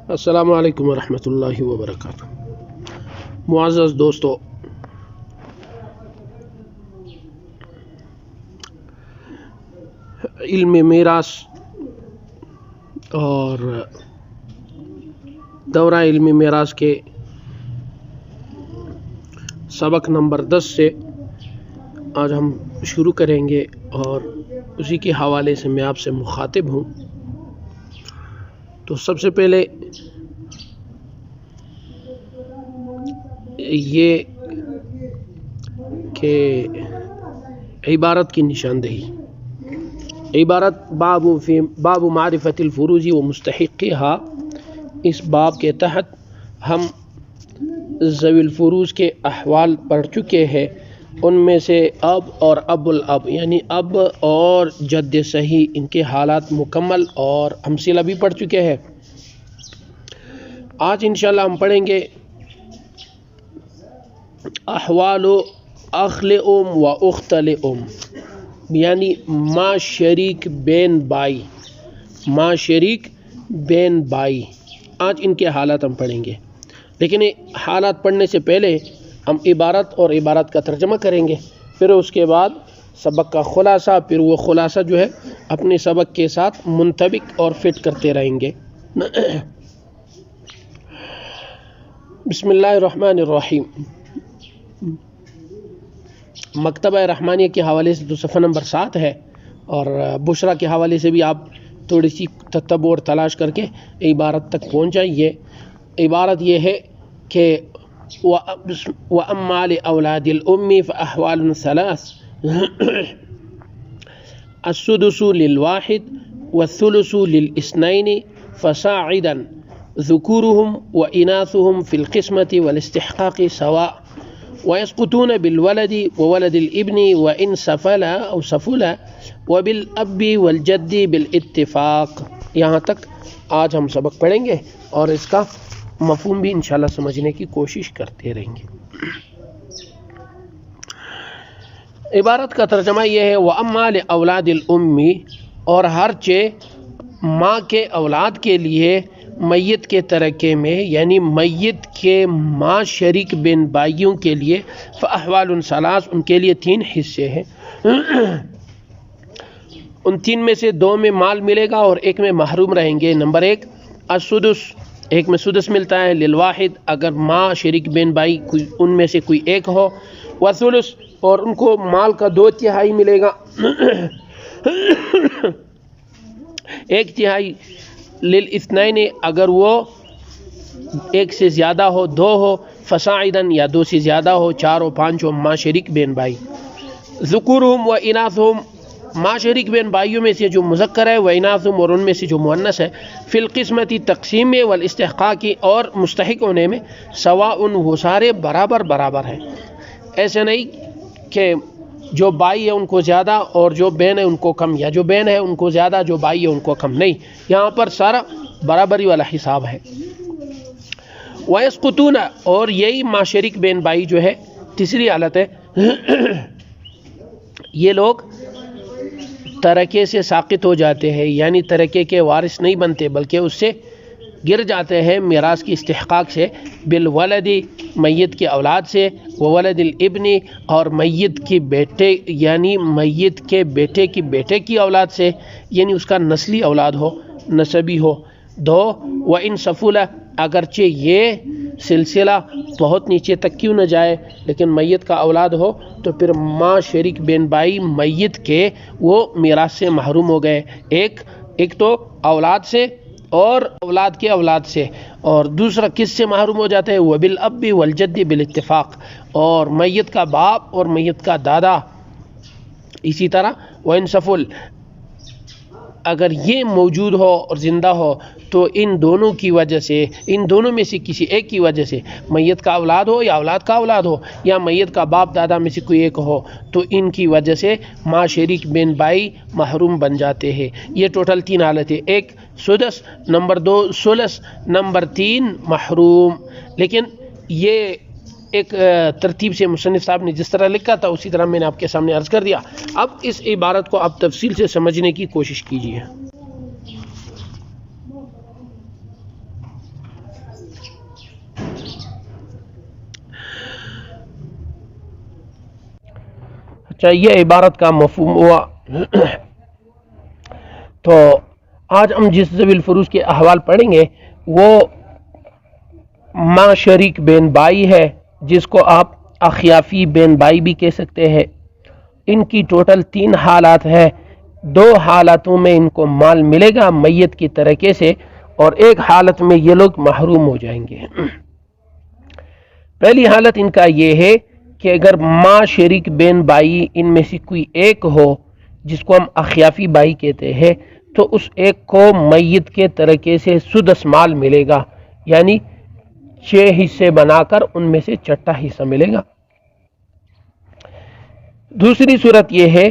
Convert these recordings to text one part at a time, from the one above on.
السلام علیکم ورحمۃ اللہ وبرکاتہ۔ معزز دوستو، علم میراث اور دورہ علم میراث کے سبق نمبر 10 سے آج ہم شروع کریں گے اور اسی کے حوالے سے میں آپ سے مخاطب ہوں۔ تو سب سے پہلے یہ کہ عبارت کی نشاندہی، عبارت باب معرفت الفروض و مستحقها، اس باب کے تحت ہم ذوی الفروض کے احوال پڑھ چکے ہیں، ان میں سے اب اور اب الاب یعنی اب اور جد صحیح، ان کے حالات مکمل اور امثلہ بھی پڑھ چکے ہیں۔ آج انشاءاللہ ہم پڑھیں گے احوال اخل و اختل یعنی ماں شریک بین بائی، ماں شریک بین بائی، آج ان کے حالات ہم پڑھیں گے۔ لیکن حالات پڑھنے سے پہلے ہم عبارت اور عبارت کا ترجمہ کریں گے، پھر اس کے بعد سبق کا خلاصہ، پھر وہ خلاصہ جو ہے اپنے سبق کے ساتھ منطبق اور فٹ کرتے رہیں گے۔ بسم اللہ الرحمن الرحیم۔ مکتبہ رحمانیہ کے حوالے سے تو صفحہ نمبر 7 ہے، اور بشرا کے حوالے سے بھی آپ تھوڑی سی تتبع اور تلاش کر کے عبارت تک پہنچ جائیے۔ عبارت یہ ہے کہ وَأَمَّا لِأَوْلَادِ الْأُمِّ فَأَحْوَالٌ ثَلَاثٌ السُّدُسُ لِلْوَاحِدِ وَالثُّلُثُ لِلْإِثْنَيْنِ فَصَاعِدًا ذُكُورُهُمْ وَإِنَاثُهُمْ فِي الْقِسْمَةِ وَالِاسْتِحْقَاقِ سَوَاءٌ وَيَسْقُطُونَ بِالْوَلَدِ وَوَلَدِ الْإِبْنِ وَإِنْ سَفَلَ أَوْ سَفُلَ وَبِالْأَبِّ وَالْجَدِّ بِالْاتِّفَاقِ۔ یہاں تک آج ہم سبق پڑھیں گے اور اس کا مفہوم بھی انشاءاللہ سمجھنے کی کوشش کرتے رہیں گے۔ عبارت کا ترجمہ یہ ہے وَأَمَّا لِأَوْلَادِ الْأُمِّ، اور ہرچہ ماں کے اولاد کے لیے میت کے ترکے میں یعنی میت کے ماں شریک بین بھائیوں کے لیے فَأَحْوَالٌ ثَلَاثٌ، ان کے لیے 3 حصے ہیں۔ ان 3 میں سے 2 میں مال ملے گا اور 1 میں محروم رہیں گے۔ نمبر 1 السدس، 1 میں سدس ملتا ہے، للواحد اگر ماں شریک بین بھائی ان میں سے کوئی ایک ہو، والثلث اور ان کو مال کا 2/3 ملے گا، 1/3 للاثنین اگر وہ 1 سے زیادہ ہو، 2 ہو، فصاعداً یا 2 سے زیادہ ہو، 4 ہو، 5 ہو، ماں شریک بین بھائی۔ ذکورہم و اناثہم، ماں شریک بین بھائیوں میں سے جو مذکر ہے، و اناثہم اور ان میں سے جو مؤنث ہے، فی القسمتی تقسیم میں، والاستحقاقی اور مستحق ہونے میں، سواء وہ سارے برابر ہیں۔ ایسے نہیں کہ جو بھائی ہے ان کو زیادہ اور جو بہن ہے ان کو کم، یا جو بہن ہے ان کو زیادہ جو بھائی ہے ان کو کم، نہیں، یہاں پر سارا برابری والا حساب ہے۔ وَيَسْقُطُونَ، اور یہی ماں شریک بین بھائی جو ہے تیسری حالت ہے، یہ لوگ ترکے سے ساقط ہو جاتے ہیں، یعنی ترکے کے وارث نہیں بنتے بلکہ اس سے گر جاتے ہیں میراث کی استحقاق سے، بالولدی میت کی اولاد سے، وولد الابن اور میت کی بیٹے یعنی میت کے بیٹے کی بیٹے کی اولاد سے، یعنی اس کا نسلی اولاد ہو، نسبی ہو۔ 2 وَإِنْ سَفُلَ، اگرچہ یہ سلسلہ بہت نیچے تک کیوں نہ جائے لیکن میت کا اولاد ہو تو پھر ماں شریک بین بھائی میت کے وہ میراث سے محروم ہو گئے، ایک تو اولاد سے اور اولاد کے اولاد سے، اور دوسرا کس سے محروم ہو جاتے ہیں، وَبِالْأَبِّ وَالْجَدِّ بِالْاتِّفَاقِ، اور میت کا باپ اور میت کا دادا۔ اسی طرح وَإِنْ سَفُلَ، اگر یہ موجود ہو اور زندہ ہو تو ان دونوں کی وجہ سے، ان دونوں میں سے کسی ایک کی وجہ سے، میت کا اولاد ہو یا اولاد کا اولاد ہو یا میت کا باپ دادا میں سے کوئی ایک ہو، تو ان کی وجہ سے ماں شریک بین بھائی محروم بن جاتے ہیں۔ یہ ٹوٹل 3 حالتیں، 1 سدس، نمبر 2 ثلث، نمبر 3 محروم۔ لیکن یہ ایک ترتیب سے مصنف صاحب نے جس طرح لکھا تھا اسی طرح میں نے آپ کے سامنے عرض کر دیا۔ اب اس عبارت کو آپ تفصیل سے سمجھنے کی کوشش کیجیے۔ اچھا، یہ عبارت کا مفہوم ہوا۔ تو آج ہم جس ذوی الفروض کے احوال پڑھیں گے وہ ماں شریک بین بائی ہے، جس کو آپ اخیافی بین بائی بھی کہہ سکتے ہیں۔ ان کی ٹوٹل 3 حالات ہے۔ 2 حالاتوں میں ان کو مال ملے گا میت کی ترکے سے، اور ایک حالت میں یہ لوگ محروم ہو جائیں گے۔ پہلی حالت ان کا یہ ہے کہ اگر ماں شریک بین بائی ان میں سے کوئی ایک ہو، جس کو ہم اخیافی بائی کہتے ہیں، تو اس ایک کو میت کے ترکے سے سدس مال ملے گا، یعنی 6 حصے بنا کر ان میں سے چھٹا حصہ ملے گا۔ دوسری صورت یہ ہے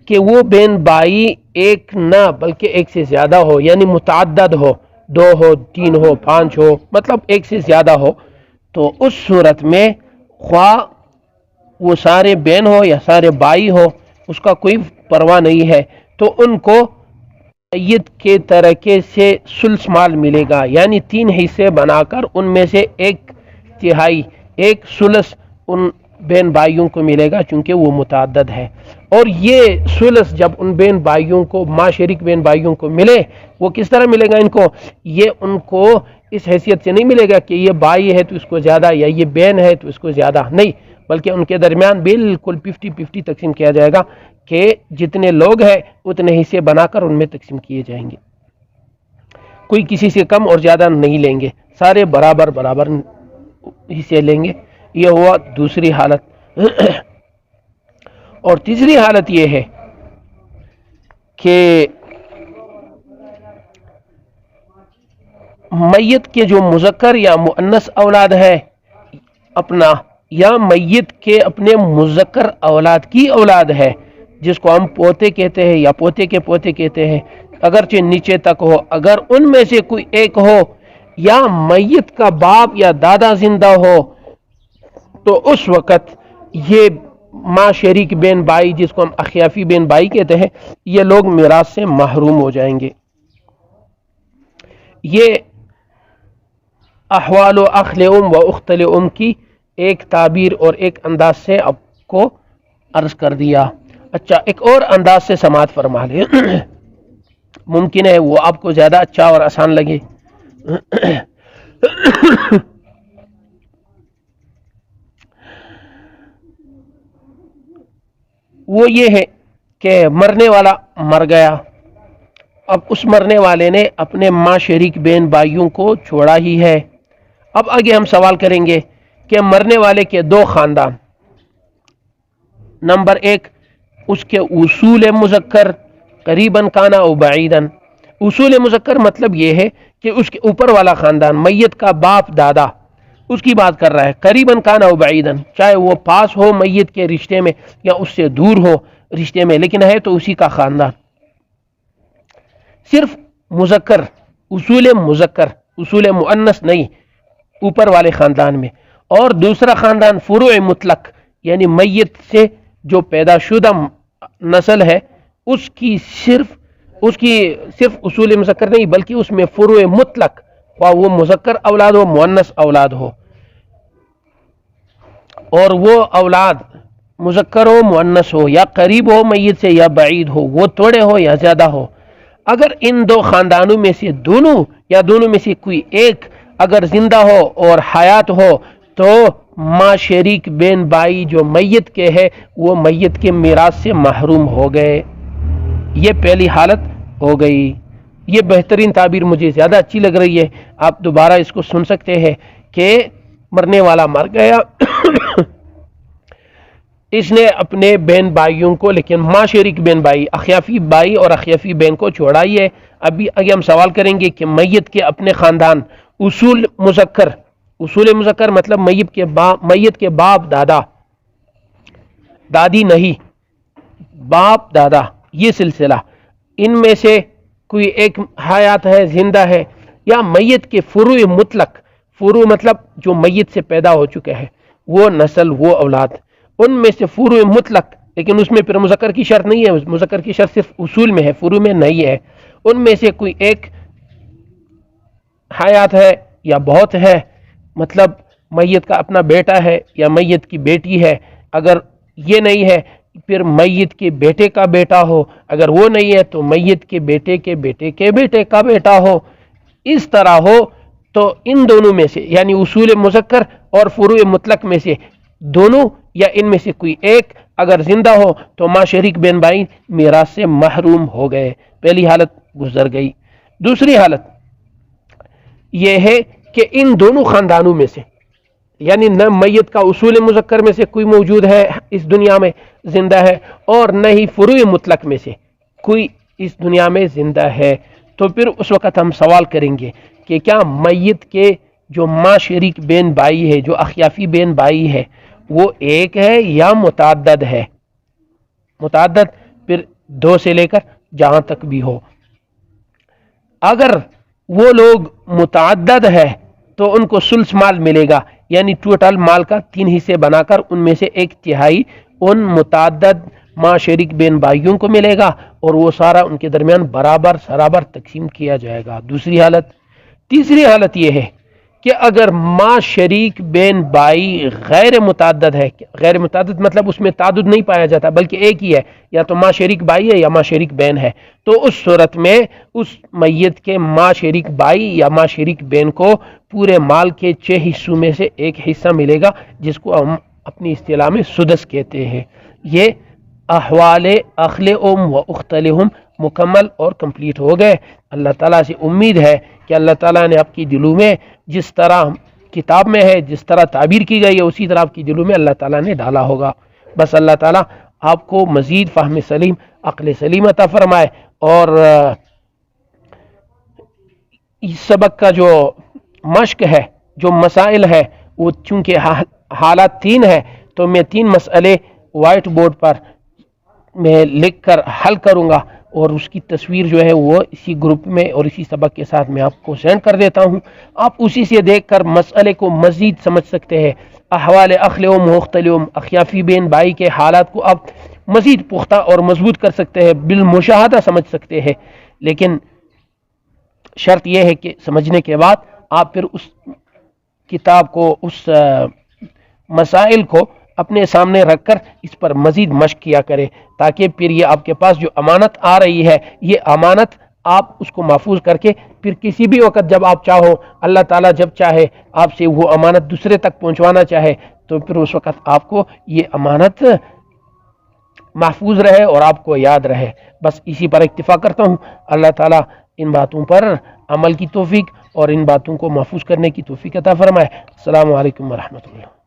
کہ وہ بین بائی ایک نہ بلکہ ایک سے زیادہ ہو، یعنی متعدد ہو، 2 ہو، 3 ہو، 5 ہو، مطلب ایک سے زیادہ ہو۔ تو اس صورت میں خواہ وہ سارے بین ہو یا سارے بائی ہو، اس کا کوئی پرواہ نہیں ہے، تو ان کو میت کے ترکے سے ثلث مال ملے گا، یعنی 3 حصے بنا کر ان میں سے 1/3، ایک ثلث ان بین بھائیوں کو ملے گا، چونکہ وہ متعدد ہے۔ اور یہ ثلث جب ان بین بھائیوں کو، ماں شریک بین بھائیوں کو ملے، وہ کس طرح ملے گا ان کو؟ یہ ان کو اس حیثیت سے نہیں ملے گا کہ یہ بائی ہے تو اس کو زیادہ، یا یہ بین ہے تو اس کو زیادہ، نہیں، بلکہ ان کے درمیان بالکل 50-50 تقسیم کیا جائے گا، کہ جتنے لوگ ہیں اتنے حصے بنا کر ان میں تقسیم کیے جائیں گے۔ کوئی کسی سے کم اور زیادہ نہیں لیں گے، سارے برابر برابر حصے لیں گے۔ یہ ہوا دوسری حالت۔ اور تیسری حالت یہ ہے کہ میت کے جو مذکر یا مؤنث اولاد ہے اپنا، یا میت کے اپنے مذکر اولاد کی اولاد ہے، جس کو ہم پوتے کہتے ہیں یا پوتے کے پوتے کہتے ہیں، اگرچہ نیچے تک ہو، اگر ان میں سے کوئی ایک ہو، یا میت کا باپ یا دادا زندہ ہو، تو اس وقت یہ ماں شریک بین بائی، جس کو ہم اخیافی بین بائی کہتے ہیں، یہ لوگ میراث سے محروم ہو جائیں گے۔ یہ احوال و اخل ام و اختل ام کی ایک تعبیر اور ایک انداز سے آپ کو عرض کر دیا۔ اچھا، ایک اور انداز سے سماعت فرما لیں، ممکن ہے وہ آپ کو زیادہ اچھا اور آسان لگے۔ وہ یہ ہے کہ مرنے والا مر گیا، اب اس مرنے والے نے اپنے ماں شریک بین بھائیوں کو چھوڑا ہی ہے۔ اب آگے ہم سوال کریں گے کہ مرنے والے کے 2 خاندان، نمبر 1 اس کے اصول مذکر قریباً کانا او بعیداً۔ اصول مذکر مطلب یہ ہے کہ اس کے اوپر والا خاندان، میت کا باپ دادا، اس کی بات کر رہا ہے، قریباً کانا او بعیداً، چاہے وہ پاس ہو میت کے رشتے میں یا اس سے دور ہو رشتے میں، لیکن ہے تو اسی کا خاندان۔ صرف مذکر، اصول مؤنث نہیں، اوپر والے خاندان میں۔ اور دوسرا خاندان فروع مطلق، یعنی میت سے جو پیدا شدہ نسل ہے اس کی صرف اصول مذکر نہیں، بلکہ اس میں فروع مطلق، خواہ وہ مذکر اولاد ہو مؤنث اولاد ہو، اور وہ اولاد مذکر ہو مؤنث ہو، یا قریب ہو میت سے یا بعید ہو، وہ تھوڑے ہو یا زیادہ ہو، اگر ان 2 خاندانوں میں سے دونوں یا دونوں میں سے کوئی ایک اگر زندہ ہو اور حیات ہو، تو ماں شریک بین بائی جو میت کے ہے وہ میت کے میراث سے محروم ہو گئے۔ یہ پہلی حالت ہو گئی۔ یہ بہترین تعبیر مجھے زیادہ اچھی لگ رہی ہے، آپ دوبارہ اس کو سن سکتے ہیں کہ مرنے والا مر گیا، اس نے اپنے بہن بھائیوں کو، لیکن ماں شریک بہن بھائی، اخیافی بھائی اور اخیافی بہن کو چھوڑا ہی ہے۔ ابھی آگے ہم سوال کریں گے کہ میت کے اپنے خاندان، اصول مذکر مطلب میت کے باپ دادا، دادی نہیں، باپ دادا، یہ سلسلہ، ان میں سے کوئی ایک حیات ہے، زندہ ہے، یا میت کے فروع مطلق، فروع مطلب جو میت سے پیدا ہو چکے ہیں، وہ نسل، وہ اولاد، ان میں سے فروع مطلق، لیکن اس میں پھر مذکر کی شرط نہیں ہے، مذکر کی شرط صرف اصول میں ہے، فروع میں نہیں ہے، ان میں سے کوئی ایک حیات ہے یا بہت ہے، مطلب میت کا اپنا بیٹا ہے یا میت کی بیٹی ہے، اگر یہ نہیں ہے پھر میت کے بیٹے کا بیٹا ہو، اگر وہ نہیں ہے تو میت کے بیٹے کے بیٹے کے بیٹے کا بیٹا ہو، اس طرح ہو تو ان دونوں میں سے یعنی اصول مذکر اور فروع مطلق میں سے دونوں یا ان میں سے کوئی ایک اگر زندہ ہو تو ماں شریک بہن بھائی میراث سے محروم ہو گئے. پہلی حالت گزر گئی. دوسری حالت یہ ہے کہ ان دونوں خاندانوں میں سے یعنی نہ میت کا اصول مذکر میں سے کوئی موجود ہے اس دنیا میں زندہ ہے اور نہ ہی فروع مطلق میں سے کوئی اس دنیا میں زندہ ہے، تو پھر اس وقت ہم سوال کریں گے کہ کیا میت کے جو ماں شریک بہن بھائی ہے، جو اخیافی بہن بھائی ہے، وہ ایک ہے یا متعدد ہے؟ متعدد پھر 2 سے لے کر جہاں تک بھی ہو. اگر وہ لوگ متعدد ہے تو ان کو ثلث مال ملے گا، یعنی ٹوٹل مال کا 3 حصے بنا کر ان میں سے 1/3 ان متعدد ماں شریک بہن بھائیوں کو ملے گا اور وہ سارا ان کے درمیان برابر سرابر تقسیم کیا جائے گا. دوسری حالت. تیسری حالت یہ ہے کہ اگر ماں شریک بہن بھائی غیر متعدد ہے، غیر متعدد مطلب اس میں تعدد نہیں پایا جاتا بلکہ ایک ہی ہے، یا تو ماں شریک بھائی ہے یا ماں شریک بہن ہے، تو اس صورت میں اس میت کے ماں شریک بھائی یا ماں شریک بہن کو پورے مال کے 6 حصوں میں سے 1 حصہ ملے گا، جس کو ہم اپنی اصطلاح میں سدس کہتے ہیں. یہ احوال اخل ام و اختل ام مکمل اور کمپلیٹ ہو گئے. اللہ تعالیٰ سے امید ہے کہ اللہ تعالیٰ نے آپ کی دلوں میں جس طرح کتاب میں ہے، جس طرح تعبیر کی گئی ہے، اسی طرح آپ کی دلوں میں اللہ تعالیٰ نے ڈالا ہوگا. بس اللہ تعالیٰ آپ کو مزید فہم سلیم، عقل سلیم عطا فرمائے، اور اس سبق کا جو مشق ہے، جو مسائل ہے، وہ چونکہ حالات 3 ہے تو میں 3 مسئلے وائٹ بورڈ پر میں لکھ کر حل کروں گا اور اس کی تصویر جو ہے وہ اسی گروپ میں اور اسی سبق کے ساتھ میں آپ کو سینڈ کر دیتا ہوں. آپ اسی سے دیکھ کر مسئلے کو مزید سمجھ سکتے ہیں. احوال اخل و مختلم اخیافی بین بھائی کے حالات کو آپ مزید پختہ اور مضبوط کر سکتے ہیں، بالمشاہدہ سمجھ سکتے ہیں. لیکن شرط یہ ہے کہ سمجھنے کے بعد آپ پھر اس کتاب کو، اس مسائل کو اپنے سامنے رکھ کر اس پر مزید مشق کیا کرے، تاکہ پھر یہ آپ کے پاس جو امانت آ رہی ہے، یہ امانت آپ اس کو محفوظ کر کے پھر کسی بھی وقت جب آپ چاہو، اللہ تعالیٰ جب چاہے آپ سے وہ امانت دوسرے تک پہنچوانا چاہے، تو پھر اس وقت آپ کو یہ امانت محفوظ رہے اور آپ کو یاد رہے. بس اسی پر اکتفا کرتا ہوں. اللہ تعالیٰ ان باتوں پر عمل کی توفیق اور ان باتوں کو محفوظ کرنے کی توفیق عطا فرمائے. السلام علیکم ورحمۃ اللہ.